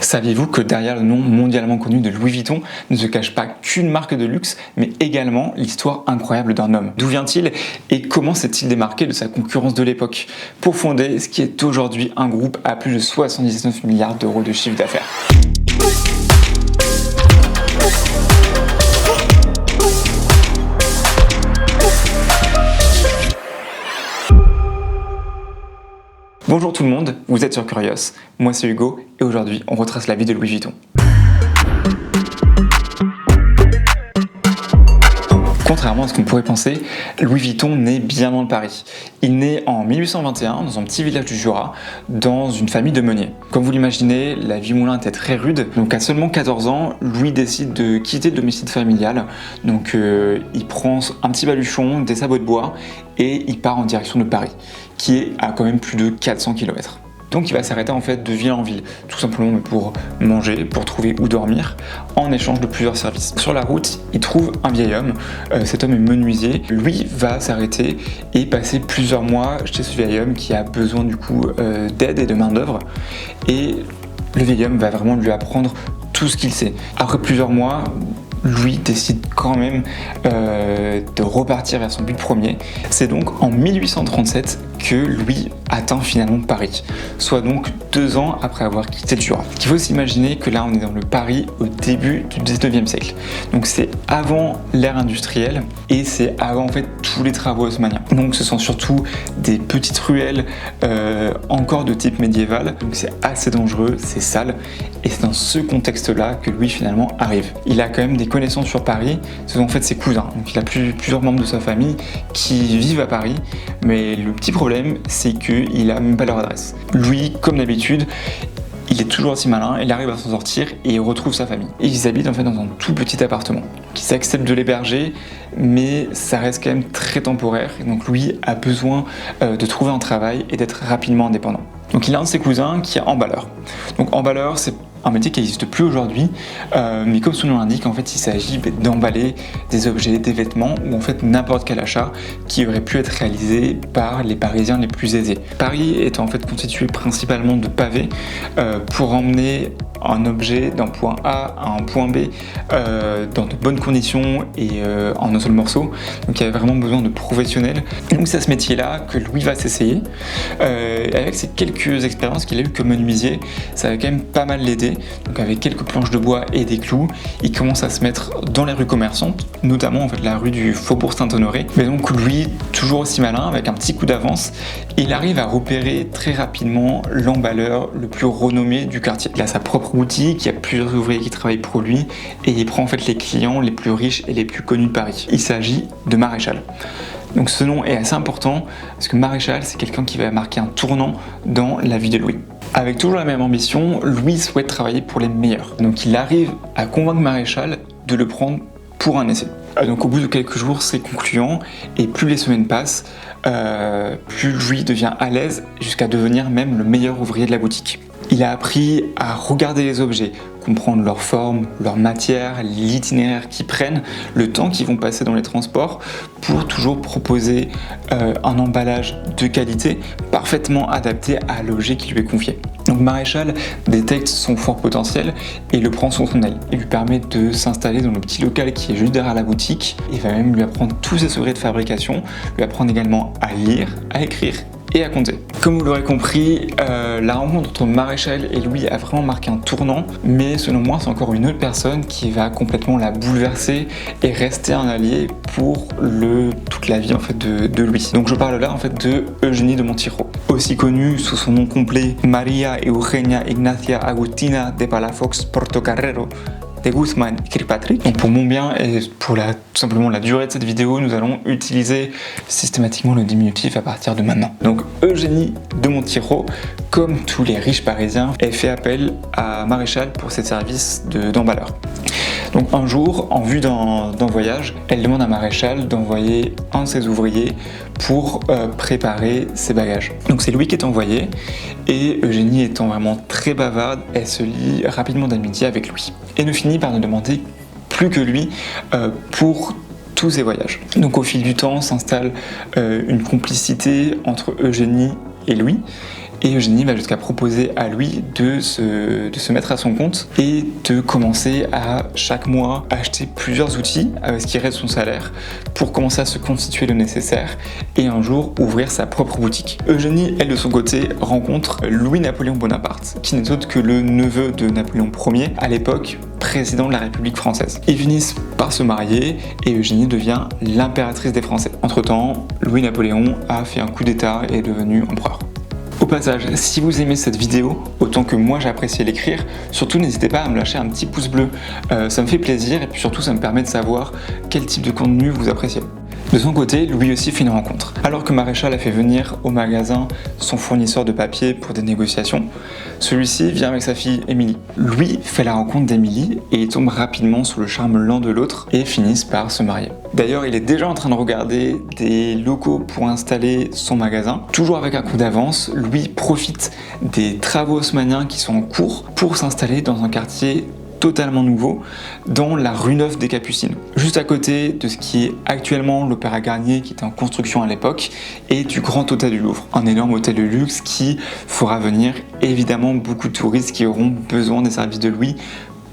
Saviez-vous que derrière le nom mondialement connu de Louis Vuitton ne se cache pas qu'une marque de luxe, mais également l'histoire incroyable d'un homme? D'où vient-il et comment s'est-il démarqué de sa concurrence de l'époque pour fonder ce qui est aujourd'hui un groupe à plus de 79 milliards d'euros de chiffre d'affaires? Bonjour tout le monde, vous êtes sur Curious, moi c'est Hugo et aujourd'hui on retrace la vie de Louis Vuitton. Contrairement à ce qu'on pourrait penser, Louis Vuitton naît bien loin de Paris. Il naît en 1821 dans un petit village du Jura, dans une famille de meuniers. Comme vous l'imaginez, la vie moulin était très rude, donc à seulement 14 ans, Louis décide de quitter le domicile familial. Donc il prend un petit baluchon, des sabots de bois et il part en direction de Paris, qui est à quand même plus de 400 km. Donc il va s'arrêter en fait de ville en ville, tout simplement pour manger, pour trouver où dormir, en échange de plusieurs services. Sur la route, il trouve un vieil homme, cet homme est menuisier, lui va s'arrêter et passer plusieurs mois chez ce vieil homme qui a besoin du coup d'aide et de main d'œuvre, et le vieil homme va vraiment lui apprendre tout ce qu'il sait. Après plusieurs mois, Louis décide quand même de repartir vers son but premier. C'est donc en 1837 que Louis atteint finalement Paris, soit donc 2 ans après avoir quitté le Jura. Il faut s'imaginer que là on est dans le Paris au début du 19e siècle. Donc c'est avant l'ère industrielle et c'est avant en fait tous les travaux haussmanniens. Donc ce sont surtout des petites ruelles encore de type médiéval. Donc c'est assez dangereux, c'est sale et c'est dans ce contexte-là que Louis finalement arrive. Il a quand même des connaissances sur Paris, ce sont en fait ses cousins. Donc il a plusieurs membres de sa famille qui vivent à Paris, mais le petit problème c'est qu'il a même pas leur adresse. Louis, comme d'habitude, il est toujours aussi malin, il arrive à s'en sortir et il retrouve sa famille. Et ils habitent en fait dans un tout petit appartement. Ils acceptent de l'héberger, mais ça reste quand même très temporaire. Donc Louis a besoin de trouver un travail et d'être rapidement indépendant. Donc il a un de ses cousins qui est emballeur. Donc emballeur, c'est un métier qui n'existe plus aujourd'hui, mais comme son nom l'indique, en fait, il s'agit d'emballer des objets, des vêtements ou en fait n'importe quel achat qui aurait pu être réalisé par les Parisiens les plus aisés. Paris est en fait constitué principalement de pavés pour emmener un objet d'un point A à un point B dans de bonnes conditions et en un seul morceau. Donc il y avait vraiment besoin de professionnels. Donc c'est à ce métier-là que Louis va s'essayer. Avec ces quelques expériences qu'il a eues comme menuisier, ça va quand même pas mal l'aider. Donc avec quelques planches de bois et des clous, il commence à se mettre dans les rues commerçantes, notamment en fait la rue du Faubourg Saint-Honoré. Mais donc Louis, toujours aussi malin, avec un petit coup d'avance, il arrive à repérer très rapidement l'emballeur le plus renommé du quartier. Il a sa propre boutique, il y a plusieurs ouvriers qui travaillent pour lui et il prend en fait les clients les plus riches et les plus connus de Paris. Il s'agit de Maréchal. Donc ce nom est assez important parce que Maréchal, c'est quelqu'un qui va marquer un tournant dans la vie de Louis. Avec toujours la même ambition, Louis souhaite travailler pour les meilleurs. Donc il arrive à convaincre Maréchal de le prendre pour un essai. Donc au bout de quelques jours, c'est concluant et plus les semaines passent, plus Louis devient à l'aise jusqu'à devenir même le meilleur ouvrier de la boutique. Il a appris à regarder les objets, comprendre leur forme, leur matière, l'itinéraire qu'ils prennent, le temps qu'ils vont passer dans les transports pour toujours proposer un emballage de qualité parfaitement adapté à l'objet qui lui est confié. Donc Maréchal détecte son fort potentiel et le prend sous son aile. Il lui permet de s'installer dans le petit local qui est juste derrière la boutique. Il va même lui apprendre tous ses secrets de fabrication, lui apprendre également à lire, à écrire et à compter. Comme vous l'aurez compris, la rencontre entre Maréchal et Louis a vraiment marqué un tournant, mais selon moi c'est encore une autre personne qui va complètement la bouleverser et rester un allié pour toute la vie en fait de Louis. Donc je parle là en fait de Eugénie de Montijo, aussi connue sous son nom complet María Eugenia Ignacia Agustina de Palafox Portocarrero de Guzmán y Kirkpatrick. Donc pour mon bien et pour tout simplement la durée de cette vidéo, nous allons utiliser systématiquement le diminutif à partir de maintenant. Donc Eugénie de Montijo, comme tous les riches parisiens, elle fait appel à Maréchal pour ses services d'emballeur. Donc un jour, en vue d'un voyage, elle demande à Maréchal d'envoyer un de ses ouvriers pour préparer ses bagages. Donc c'est Louis qui est envoyé et Eugénie étant vraiment très bavarde, elle se lie rapidement d'amitié avec Louis et ne finit par ne demander plus que lui pour tous ses voyages. Donc au fil du temps s'installe une complicité entre Eugénie et Louis Et Eugénie va jusqu'à proposer à Louis de se mettre à son compte et de commencer à chaque mois acheter plusieurs outils avec ce qui reste de son salaire pour commencer à se constituer le nécessaire et un jour ouvrir sa propre boutique. Eugénie, elle de son côté, rencontre Louis-Napoléon Bonaparte, qui n'est autre que le neveu de Napoléon Ier, à l'époque président de la République française. Ils finissent par se marier et Eugénie devient l'impératrice des Français. Entre-temps, Louis-Napoléon a fait un coup d'état et est devenu empereur. Au passage, si vous aimez cette vidéo, autant que moi j'ai apprécié l'écrire, surtout n'hésitez pas à me lâcher un petit pouce bleu, ça me fait plaisir et puis surtout ça me permet de savoir quel type de contenu vous appréciez. De son côté, Louis aussi fait une rencontre. Alors que Maréchal a fait venir au magasin son fournisseur de papier pour des négociations, celui-ci vient avec sa fille Émilie. Louis fait la rencontre d'Émilie et ils tombent rapidement sous le charme l'un de l'autre et finissent par se marier. D'ailleurs, il est déjà en train de regarder des locaux pour installer son magasin. Toujours avec un coup d'avance, Louis profite des travaux haussmanniens qui sont en cours pour s'installer dans un quartier totalement nouveau dans la rue Neuve des Capucines, juste à côté de ce qui est actuellement l'Opéra Garnier qui était en construction à l'époque et du Grand Hôtel du Louvre, un énorme hôtel de luxe qui fera venir évidemment beaucoup de touristes qui auront besoin des services de Louis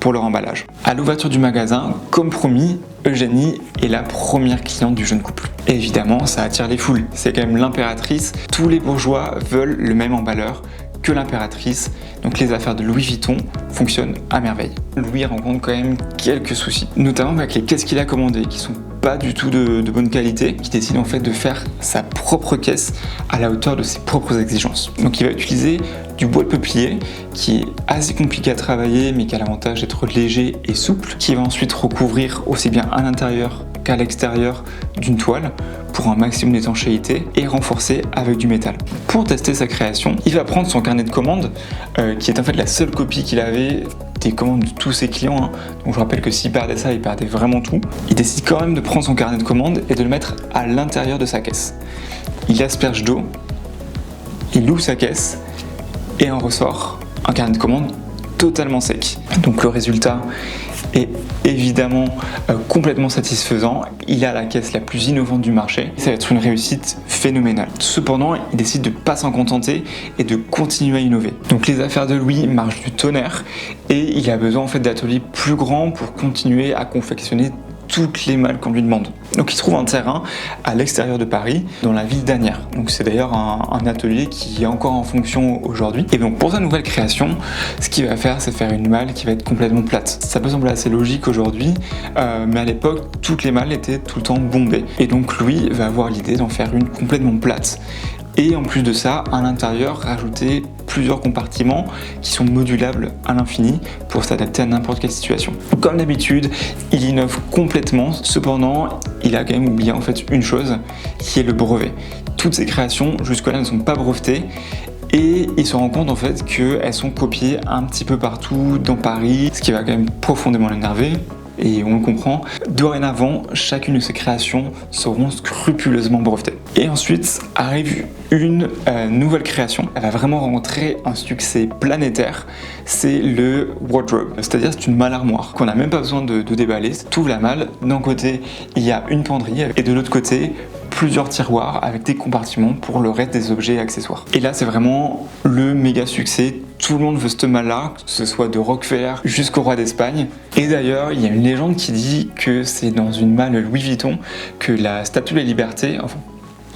pour leur emballage. À l'ouverture du magasin, comme promis, Eugénie est la première cliente du jeune couple. Et évidemment, ça attire les foules, c'est quand même l'impératrice, tous les bourgeois veulent le même emballeur que l'impératrice, donc les affaires de Louis Vuitton fonctionnent à merveille. Louis rencontre quand même quelques soucis, notamment avec les caisses qu'il a commandées qui sont pas du tout de bonne qualité, qui décide en fait de faire sa propre caisse à la hauteur de ses propres exigences. Donc il va utiliser du bois de peuplier qui est assez compliqué à travailler mais qui a l'avantage d'être léger et souple, qui va ensuite recouvrir aussi bien à l'intérieur qu'à l'extérieur d'une toile pour un maximum d'étanchéité et renforcer avec du métal. Pour tester sa création, il va prendre son carnet de commandes qui est en fait la seule copie qu'il avait des commandes de tous ses clients, donc je rappelle que s'il perdait ça, il perdait vraiment tout. Il décide quand même de prendre son carnet de commandes et de le mettre à l'intérieur de sa caisse. Il asperge d'eau, il ouvre sa caisse et en ressort un carnet de commandes totalement sec. Donc le résultat est évidemment complètement satisfaisant. Il a la caisse la plus innovante du marché. Ça va être une réussite phénoménale. Cependant, il décide de ne pas s'en contenter et de continuer à innover. Donc les affaires de Louis marchent du tonnerre et il a besoin en fait d'ateliers plus grands pour continuer à confectionner toutes les malles qu'on lui demande. Donc il trouve un terrain à l'extérieur de Paris, dans la ville d'Asnières. Donc c'est d'ailleurs un atelier qui est encore en fonction aujourd'hui. Et donc pour sa nouvelle création, ce qu'il va faire, c'est faire une malle qui va être complètement plate. Ça peut sembler assez logique aujourd'hui, mais à l'époque, toutes les malles étaient tout le temps bombées. Et donc Louis va avoir l'idée d'en faire une complètement plate. Et en plus de ça, à l'intérieur, rajouter plusieurs compartiments qui sont modulables à l'infini pour s'adapter à n'importe quelle situation. Comme d'habitude, il innove complètement, cependant, il a quand même oublié en fait une chose, qui est le brevet. Toutes ses créations jusque-là ne sont pas brevetées et il se rend compte en fait qu'elles sont copiées un petit peu partout dans Paris, ce qui va quand même profondément l'énerver. Et on le comprend, dorénavant, chacune de ses créations seront scrupuleusement brevetées. Et ensuite arrive une nouvelle création. Elle va vraiment rencontrer un succès planétaire, c'est le wardrobe. C'est-à-dire c'est une malle armoire qu'on n'a même pas besoin de déballer. Tu ouvres la malle, d'un côté il y a une penderie et de l'autre côté plusieurs tiroirs avec des compartiments pour le reste des objets et accessoires. Et là c'est vraiment le méga succès. Tout le monde veut cette malle-là, que ce soit de Rockefeller jusqu'au roi d'Espagne. Et d'ailleurs, il y a une légende qui dit que c'est dans une malle Louis Vuitton que la Statue de la Liberté, enfin,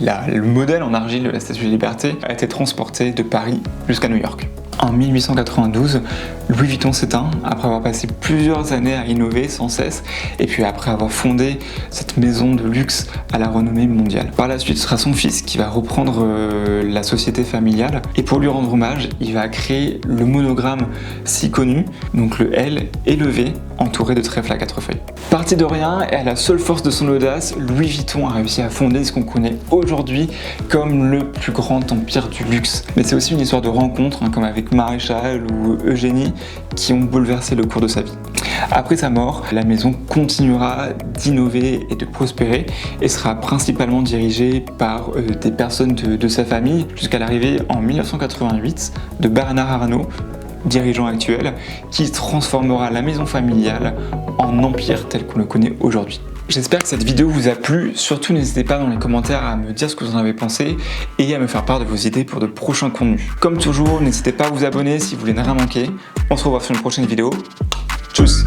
le modèle en argile de la Statue de la Liberté a été transporté de Paris jusqu'à New York. En 1892, Louis Vuitton s'éteint après avoir passé plusieurs années à innover sans cesse et puis après avoir fondé cette maison de luxe à la renommée mondiale. Par la suite, ce sera son fils qui va reprendre la société familiale et pour lui rendre hommage, il va créer le monogramme si connu, donc le L et le V entouré de trèfles à 4 feuilles. Parti de rien et à la seule force de son audace, Louis Vuitton a réussi à fonder ce qu'on connaît aujourd'hui comme le plus grand empire du luxe. Mais c'est aussi une histoire de rencontre, comme avec Maréchal ou Eugénie, qui ont bouleversé le cours de sa vie. Après sa mort, la maison continuera d'innover et de prospérer et sera principalement dirigée par des personnes de sa famille jusqu'à l'arrivée en 1988 de Bernard Arnault, dirigeant actuel, qui transformera la maison familiale en empire tel qu'on le connaît aujourd'hui. J'espère que cette vidéo vous a plu, surtout n'hésitez pas dans les commentaires à me dire ce que vous en avez pensé et à me faire part de vos idées pour de prochains contenus. Comme toujours, n'hésitez pas à vous abonner si vous voulez ne rien manquer. On se revoit sur une prochaine vidéo. Tchuss!